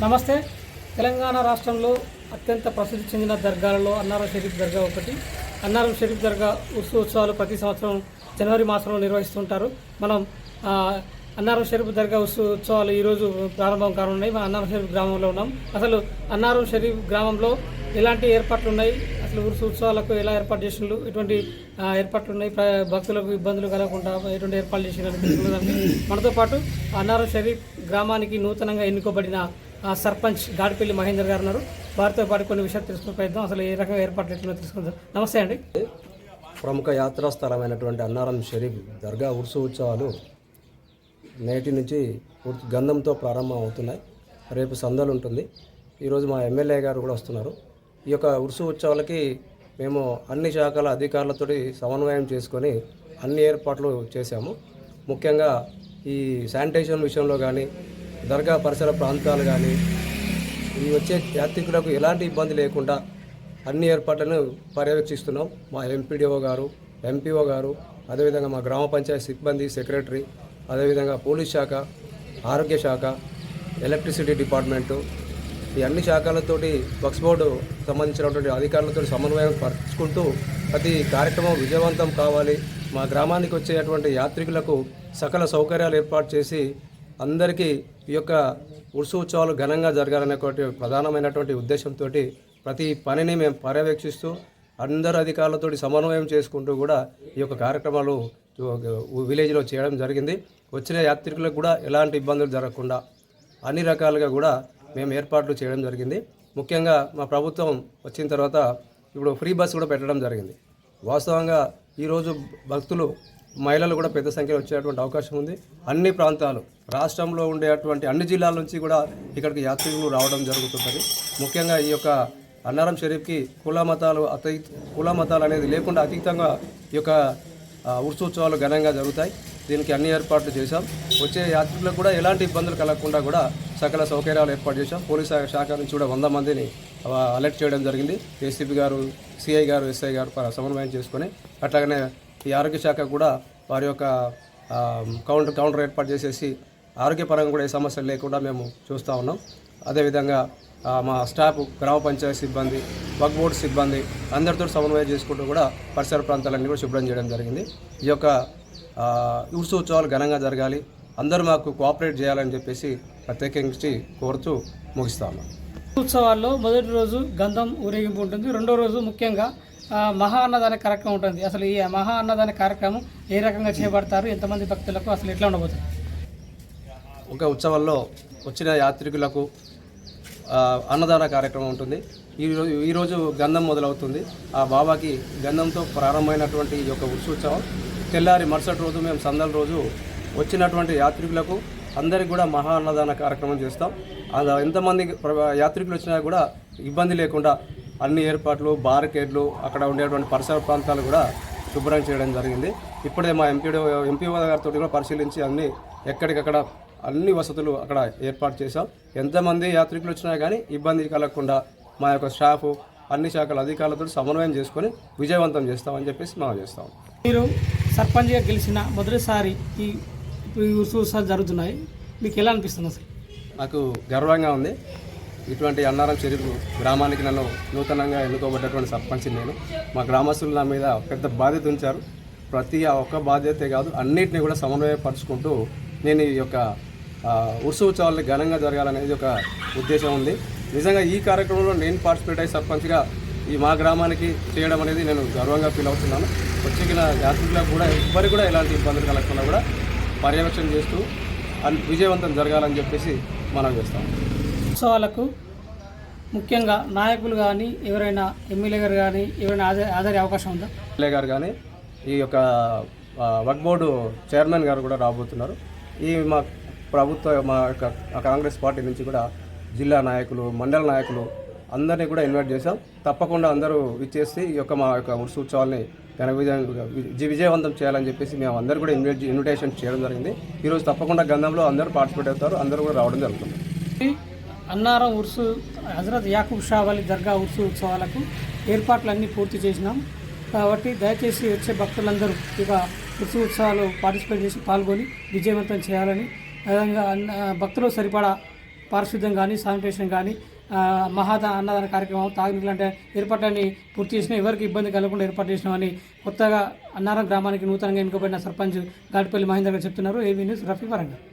నమస్తే. తెలంగాణ రాష్ట్రంలో అత్యంత ప్రసిద్ధి చెందిన దర్గాలలో అన్నారం షరీఫ్ దర్గా ఒకటి. అన్నారం షరీఫ్ దర్గా ఉత్సవాలు ప్రతి సంవత్సరం జనవరి మాసంలో నిర్వహిస్తుంటారు. మనం అన్నారం షరీఫ్ దర్గా ఉత్సవాలు ఈరోజు ప్రారంభం కానున్నాయి. మన అన్నారం షరీఫ్ గ్రామంలో ఉన్నాం. అసలు అన్నారం షరీఫ్ గ్రామంలో ఎలాంటి ఏర్పాట్లు ఉన్నాయి, అసలు ఉత్సవాలకు ఎలా ఏర్పాటు చేసినారు, ఎటువంటి ఏర్పాట్లు ఉన్నాయి, భక్తులకు ఇబ్బందులు కలగకుండా ఎటువంటి ఏర్పాట్లు చేసినారు తెలుసుకున్నదానికి మనతో పాటు అన్నారం షరీఫ్ గ్రామానికి నూతనంగా ఎన్నుకోబడిన సర్పంచ్ గాడిపల్లి మహేందర్ గారు ఉన్నారు. వారితో పాటు కొన్ని విషయాలు తెలుసుకునే ప్రయత్నం, అసలు ఏ రకంగా ఏర్పాట్లు ఎట్లా తెలుసుకుందాం. నమస్తే అండి. ప్రముఖ యాత్రా స్థలమైనటువంటి అన్నారం షరీఫ్ దర్గా ఉత్సవాలు నేటి నుంచి గంధంతో ప్రారంభం అవుతున్నాయి. రేపు సందలు ఉంటుంది. ఈరోజు మా ఎమ్మెల్యే గారు కూడా వస్తున్నారు. ఈ యొక్క ఉత్సవాలకి మేము అన్ని శాఖల అధికారులతో సమన్వయం చేసుకొని అన్ని ఏర్పాట్లు చేశాము. ముఖ్యంగా ఈ శానిటేషన్ విషయంలో కానీ, దర్గా పరిసర ప్రాంతాలు కానీ, ఈ వచ్చే యాత్రికులకు ఎలాంటి ఇబ్బంది లేకుండా అన్ని ఏర్పాట్లను పర్యవేక్షిస్తున్నాం. మా ఎంపీడీఓ గారు, ఎంపీఓ గారు, అదేవిధంగా మా గ్రామ పంచాయతీ సిబ్బంది, సెక్రటరీ, అదేవిధంగా పోలీస్ శాఖ, ఆరోగ్య శాఖ, ఎలక్ట్రిసిటీ డిపార్ట్మెంటు, ఈ అన్ని శాఖలతోటి వక్స్ బోర్డు సంబంధించినటువంటి అధికారులతో సమన్వయం పరుచుకుంటూ ప్రతి కార్యక్రమం విజయవంతం కావాలి, మా గ్రామానికి వచ్చేటువంటి యాత్రికులకు సకల సౌకర్యాలు ఏర్పాటు చేసి అందరికీ ఈ యొక్క ఉత్సవాలు ఘనంగా జరగాలనేటువంటి ప్రధానమైనటువంటి ఉద్దేశంతో ప్రతి పనిని మేము పర్యవేక్షిస్తూ అందరు అధికారులతో సమన్వయం చేసుకుంటూ కూడా ఈ యొక్క కార్యక్రమాలు విలేజ్లో చేయడం జరిగింది. వచ్చిన యాత్రికులకు కూడా ఎలాంటి ఇబ్బందులు జరగకుండా అన్ని రకాలుగా కూడా మేము ఏర్పాట్లు చేయడం జరిగింది. ముఖ్యంగా మా ప్రభుత్వం వచ్చిన తర్వాత ఇప్పుడు ఫ్రీ బస్ కూడా పెట్టడం జరిగింది. వాస్తవంగా ఈరోజు భక్తులు, మహిళలు కూడా పెద్ద సంఖ్యలో వచ్చేటువంటి అవకాశం ఉంది. అన్ని ప్రాంతాలు, రాష్ట్రంలో ఉండేటువంటి అన్ని జిల్లాల నుంచి కూడా ఇక్కడికి యాత్రికులు రావడం జరుగుతుంటుంది. ముఖ్యంగా ఈ యొక్క అన్నారం షరీఫ్కి కుల మతాలు అనేది లేకుండా అతీతంగా ఈ యొక్క ఉత్సవాలు ఘనంగా జరుగుతాయి. దీనికి అన్ని ఏర్పాట్లు చేశాం. వచ్చే యాత్రికులకు కూడా ఎలాంటి ఇబ్బందులు కలగకుండా కూడా సకల సౌకర్యాలు ఏర్పాటు చేశాం. పోలీస్ శాఖ నుంచి కూడా 100 మందిని అలర్ట్ చేయడం జరిగింది. ఏసీపీ గారు, సిఐ గారు, ఎస్ఐ గారు సమన్వయం చేసుకొని, అట్లాగనే ఈ ఆరోగ్య శాఖ కూడా వారి యొక్క కౌంటర్ ఏర్పాటు చేసేసి ఆరోగ్యపరంగా కూడా ఏ సమస్యలు లేకుండా మేము చూస్తూ ఉన్నాం. అదేవిధంగా మా స్టాఫ్, గ్రామ పంచాయతీ సిబ్బంది, వక్ఫ్ బోర్డు సిబ్బంది అందరితో సమన్వయం చేసుకుంటూ కూడా పరిసర ప్రాంతాలన్నీ కూడా శుభ్రం చేయడం జరిగింది. ఈ యొక్క ఉత్సవాలు ఘనంగా జరగాలి, అందరూ మాకు కోఆపరేట్ చేయాలని చెప్పేసి ప్రత్యేకించి కోరుతూ ముగిస్తా ఉన్నాం. ఉత్సవాల్లో మొదటి రోజు గంధం ఊరేగింపు ఉంటుంది. రెండో రోజు ముఖ్యంగా మహా అన్నదాన కార్యక్రమం ఉంటుంది. అసలు ఈ మహా అన్నదాన కార్యక్రమం ఏ రకంగా చేపడతారు, ఎంతమంది భక్తులకు, అసలు ఎట్లా ఉండబోతుంది? ఒక ఉత్సవాల్లో వచ్చిన యాత్రికులకు అన్నదాన కార్యక్రమం ఉంటుంది. ఈరోజు గంధం మొదలవుతుంది. ఆ బాబాకి గంధంతో ప్రారంభమైనటువంటి ఈ యొక్క ఉత్సవం తెల్లారి మరుసటి రోజు మేము సందల రోజు వచ్చినటువంటి యాత్రికులకు అందరికీ కూడా మహా అన్నదాన కార్యక్రమం చేస్తాం. ఎంతమంది యాత్రికులు వచ్చినా కూడా ఇబ్బంది లేకుండా అన్ని ఏర్పాట్లు, బారికేడ్లు, అక్కడ ఉండేటువంటి పరిసర ప్రాంతాలు కూడా శుభ్రం చేయడం జరిగింది. ఇప్పుడే మా ఎంపీఓ గారితో కూడా పరిశీలించి ఎక్కడికక్కడ అన్ని వసతులు అక్కడ ఏర్పాటు చేశాం. ఎంతమంది యాత్రికులు వచ్చినా కానీ ఇబ్బంది కలగకుండా మా యొక్క స్టాఫ్, అన్ని శాఖల అధికారులతో సమన్వయం చేసుకొని విజయవంతం చేస్తామని చెప్పేసి మనం చేస్తాం. మీరు సర్పంచ్గా గెలిచిన మొదటిసారి ఈ ఉత్సవాలు జరుగుతున్నాయి, మీకు ఎలా అనిపిస్తుంది? అసలు నాకు గర్వంగా ఉంది. ఇటువంటి అన్నారం షరీఫ్ గ్రామానికి నన్ను నూతనంగా ఎన్నుకోబడ్డటువంటి సర్పంచ్ నేను. మా గ్రామస్తులు నా మీద పెద్ద బాధ్యత ఉంచారు. ప్రతి ఒక్క బాధ్యతే కాదు, అన్నింటినీ కూడా సమన్వయపరుచుకుంటూ నేను ఈ యొక్క ఉత్సవాలు ఘనంగా జరగాలనేది ఒక ఉద్దేశం ఉంది. నిజంగా ఈ కార్యక్రమంలో నేను పార్టిసిపేట్ అయ్యి సర్పంచ్గా ఈ మా గ్రామానికి చేయడం అనేది నేను గర్వంగా ఫీల్ అవుతున్నాను. వచ్చిన యాత్రికులకు కూడా ఎవ్వరికి కూడా ఎలాంటి ఇబ్బందులు కలగకుండా కూడా పర్యవేక్షణ చేస్తూ విజయవంతం జరగాలని చెప్పేసి మనం చేస్తాం. ఉత్సవాలకు ముఖ్యంగా నాయకులు కానీ, ఎవరైనా ఎమ్మెల్యే గారు కానీ ఎవరైనా ఆధారే అవకాశం ఉందా? ఎమ్మెల్యే గారు కానీ, ఈ యొక్క వక్ఫ్ బోర్డు చైర్మన్ గారు కూడా రాబోతున్నారు. ఈ మా మా యొక్క కాంగ్రెస్ పార్టీ నుంచి కూడా జిల్లా నాయకులు, మండల నాయకులు అందరినీ కూడా ఇన్వైట్ చేశాం. తప్పకుండా అందరూ ఇచ్చేసి ఈ యొక్క మా యొక్క ఉత్సవాల్ని విజయవంతం చేయాలని చెప్పేసి మేము అందరూ కూడా ఇన్విటేషన్ చేయడం జరిగింది. ఈరోజు తప్పకుండా గంధంలో అందరూ పార్టిసిపేట్ అవుతారు, అందరూ కూడా రావడం జరుగుతుంది. అన్నారం హజరత్ యాకూబ్ షా వలి దర్గా ఉత్సవాలకు ఏర్పాట్లన్నీ పూర్తి చేసినాం. కాబట్టి దయచేసి వచ్చే భక్తులందరూ ఇక ఉత్సవాలు పార్టిసిపేట్ చేసి పాల్గొని విజయవంతం చేయాలని, విధంగా భక్తులు సరిపడా పారిశుద్ధ్యం కానీ శానిటేషన్ కానీ మహాదా అన్నదాన కార్యక్రమం తాగునీళ్ళు అంటే ఏర్పాట్లన్నీ పూర్తి చేసిన ఎవరికి ఇబ్బంది కలగకుండా ఏర్పాటు చేసినామని కొత్తగా అన్నారం గ్రామానికి నూతనంగా ఎన్నుకోబడిన సర్పంచ్ గాడిపల్లి మహేందర్ గారు చెప్తున్నారు. AV news Rafi Warangal.